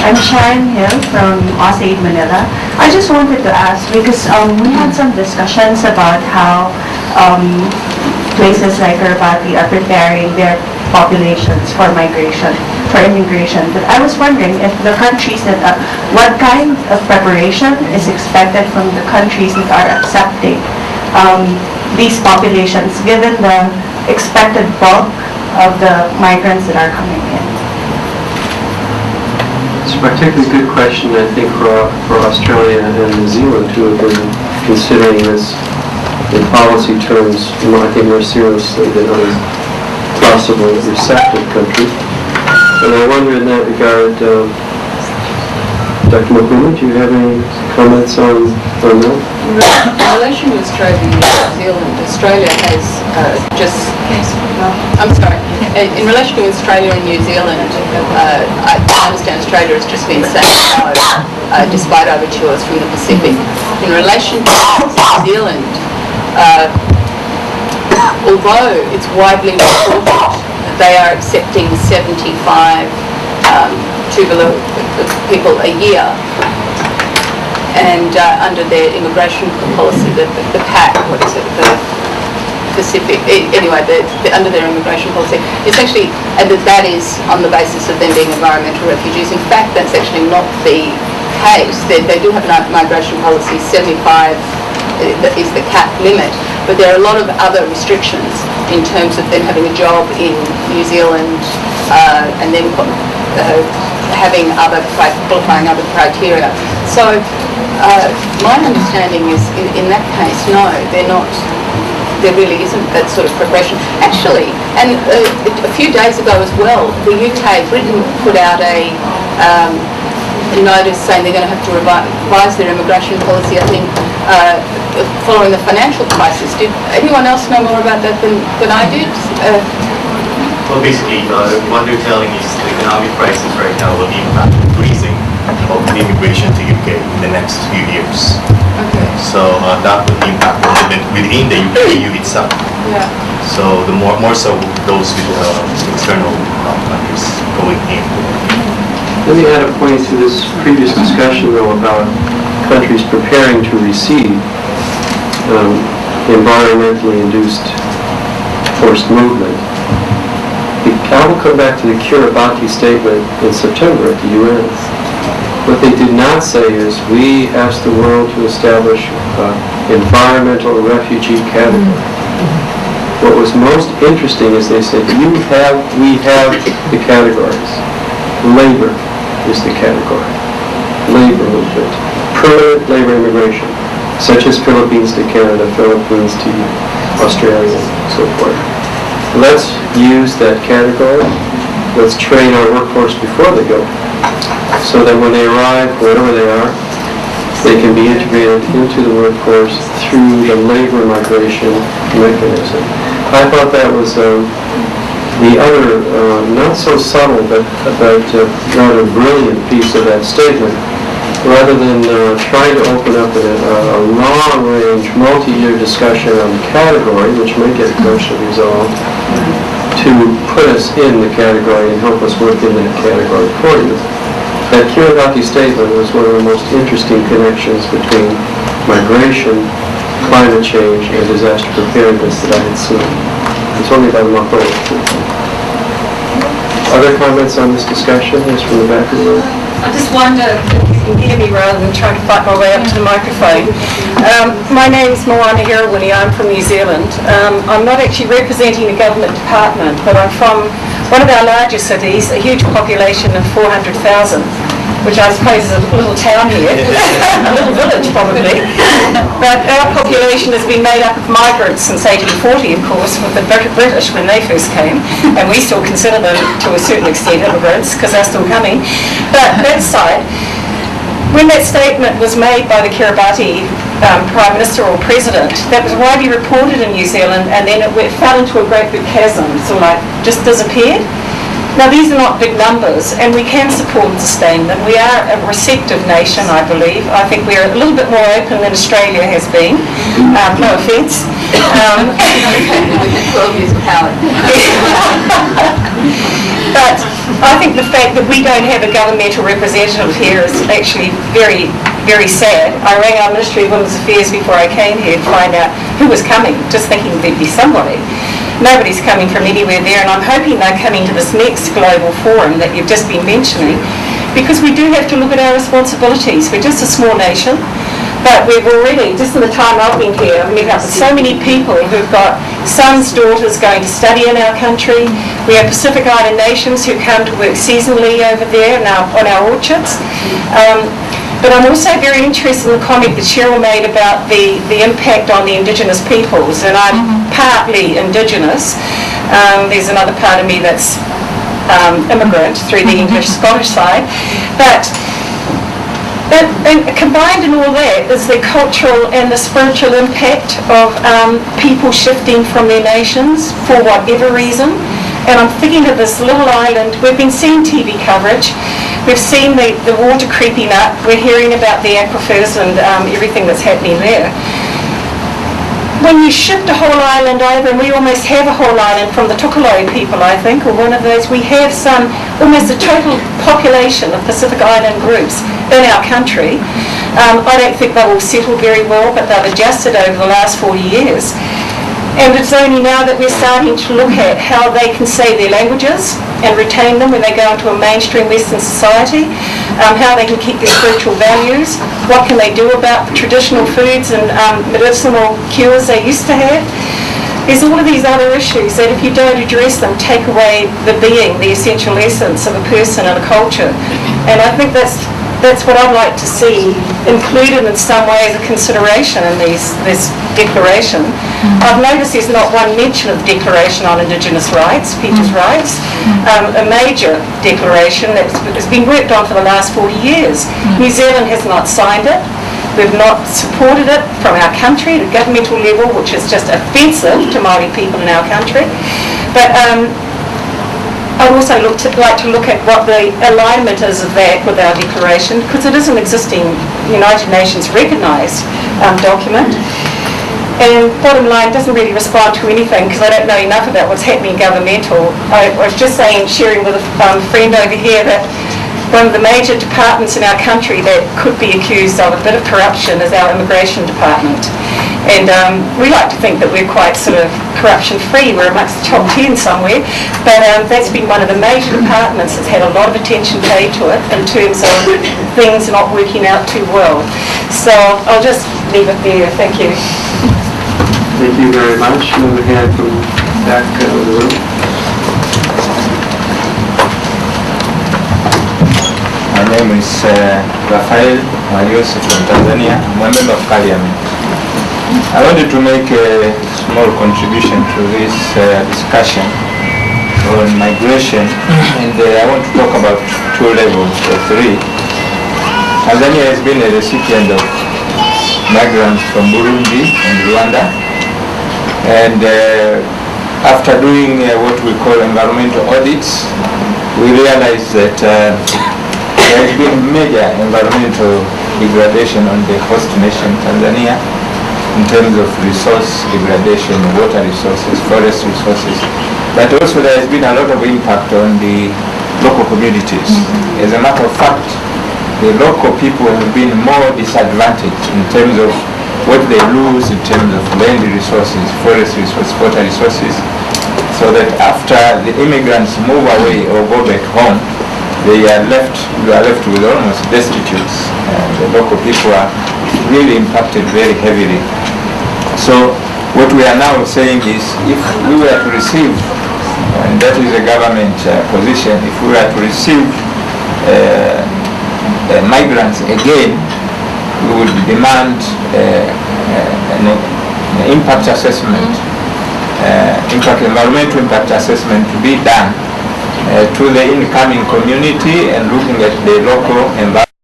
I'm Sharon Hill from AusAid Manila. I just wanted to ask, because we had some discussions about how places like Kiribati are preparing their populations for migration, for immigration. But I was wondering if the countries that are, what kind of preparation is expected from the countries that are accepting these populations, given the expected bulk of the migrants that are coming in? It's a particularly good question, I think, for Australia and New Zealand, who have been considering this in policy terms, I think, more seriously than other possible receptive countries. And I wonder in that regard, Dr. Mokuma, do you have any comments on that? In relation to Australia and New Zealand, Australia has in relation to Australia and New Zealand, I understand Australia has just been saying no, despite overtures from the Pacific. In relation to New Zealand, although it's widely reported they are accepting 75 Tuvalu people a year, and under their immigration policy, the PAC, what is it, the Pacific, anyway, under their immigration policy, it's actually, and that is on the basis of them being environmental refugees. In fact, that's actually not the case. They do have a migration policy, 75 is the cap limit, but there are a lot of other restrictions in terms of them having a job in New Zealand and then having qualifying other criteria. So my understanding is in that case, no, they're not. There really isn't that sort of progression. Actually, and a few days ago as well, the UK, Britain, put out a notice saying they're going to have to revise their immigration policy, I think, following the financial crisis. Did anyone else know more about that than I did? Well, basically, what they're telling is the economic crisis right now will impact increasing of immigration to UK in the next few years. Okay. So that would impact within the EU itself. Yeah. So the more so those with external countries going in. Let me add a point to this previous discussion, though, about countries preparing to receive environmentally induced forced movement. I will come back to the Kiribati statement in September at the UN. What they did not say is, we asked the world to establish environmental refugee category. What was most interesting is they said, we have the categories. Labor is the category. Labor movement. Permanent labor immigration, such as Philippines to Canada, Philippines to Australia, and so forth. Let's use that category. Let's train our workforce before they go, so that when they arrive, wherever they are, they can be integrated into the workforce through the labor migration mechanism. I thought that was the other, not so subtle, but rather brilliant piece of that statement. Rather than trying to open up a long-range, multi-year discussion on the category, which may get eventually resolved, to put us in the category and help us work in that category for you. That Kiribati statement was one of the most interesting connections between migration, climate change, and disaster preparedness that I had seen. It's only about a month old. Other comments on this discussion? Yes, from the back of the room. I just wonder if you can hear me rather than trying to fight my way up to the microphone. My name's Moana Irawini. I'm from New Zealand. I'm not actually representing a government department, but I'm from one of our largest cities, a huge population of 400,000, which I suppose is a little town here, a little village probably. But our population has been made up of migrants since 1840, of course, with the British when they first came, and we still consider them to a certain extent immigrants because they're still coming. But that side, when that statement was made by the Kiribati Prime Minister or President, that was widely reported in New Zealand, and then it fell into a great big chasm, sort of like just disappeared. Now, these are not big numbers, and we can support and sustain them. We are a receptive nation, I believe. I think we're a little bit more open than Australia has been. No offence. 12 years of power. But I think the fact that we don't have a governmental representative here is actually very, very sad. I rang our Ministry of Women's Affairs before I came here to find out who was coming, just thinking there'd be somebody. Nobody's coming from anywhere there, and I'm hoping they're coming to this next global forum that you've just been mentioning, because we do have to look at our responsibilities. We're just a small nation, but we've already, just in the time I've been here, I've met up with so many people who've got sons, daughters going to study in our country. We have Pacific Island nations who come to work seasonally over there on our orchards. But I'm also very interested in the comment that Cheryl made about the impact on the Indigenous peoples, and I'm partly Indigenous. There's another part of me that's immigrant through the English-Scottish side. But and combined in all that is the cultural and the spiritual impact of people shifting from their nations for whatever reason. And I'm thinking of this little island. We've been seeing TV coverage. We've seen the water creeping up. We're hearing about the aquifers and everything that's happening there. When you shift a whole island over, and we almost have a whole island from the Tukaloi people, I think, or one of those, we have almost a total population of Pacific Island groups in our country. I don't think they will settle very well, but they've adjusted over the last 40 years. And it's only now that we're starting to look at how they can say their languages and retain them when they go into a mainstream Western society, how they can keep their spiritual values, what can they do about the traditional foods and medicinal cures they used to have. There's all of these other issues that if you don't address them, take away the being, the essential essence of a person and a culture. And I think that's what I'd like to see included in some way as a consideration in this declaration. I've noticed there's not one mention of the Declaration on Indigenous Rights, People's Rights, a major declaration that's been worked on for the last 40 years. New Zealand has not signed it. We've not supported it from our country at a governmental level, which is just offensive to Māori people in our country. But I'd also like to look at what the alignment is of that with our declaration, because it is an existing United Nations recognised document. And bottom line, doesn't really respond to anything because I don't know enough about what's happening governmental. I was just sharing with a friend over here that one of the major departments in our country that could be accused of a bit of corruption is our immigration department. And we like to think that we're quite sort of corruption-free. We're amongst the top 10 somewhere. But that's been one of the major departments that's had a lot of attention paid to it in terms of things not working out too well. So I'll just leave it there. Thank you. Thank you very much. Another hand from back of the room. My name is Rafael Marius from Tanzania. I'm a member of Parliament. I wanted to make a small contribution to this discussion on migration, and I want to talk about two levels, or three. Tanzania has been a recipient of migrants from Burundi and Rwanda, and after doing what we call environmental audits, we realized that there has been major environmental degradation on the host nation, Tanzania, in terms of resource degradation, water resources, forest resources, but also there has been a lot of impact on the local communities. As a matter of fact, the local people have been more disadvantaged in terms of what they lose in terms of land resources, forest resources, water resources, so that after the immigrants move away or go back home, we are left with almost destitute, and the local people are really impacted very heavily. So what we are now saying is, if we were to receive, and that is a government position, if we were to receive migrants again, we would demand an impact assessment, environmental impact assessment to be done to the incoming community and looking at the local environment.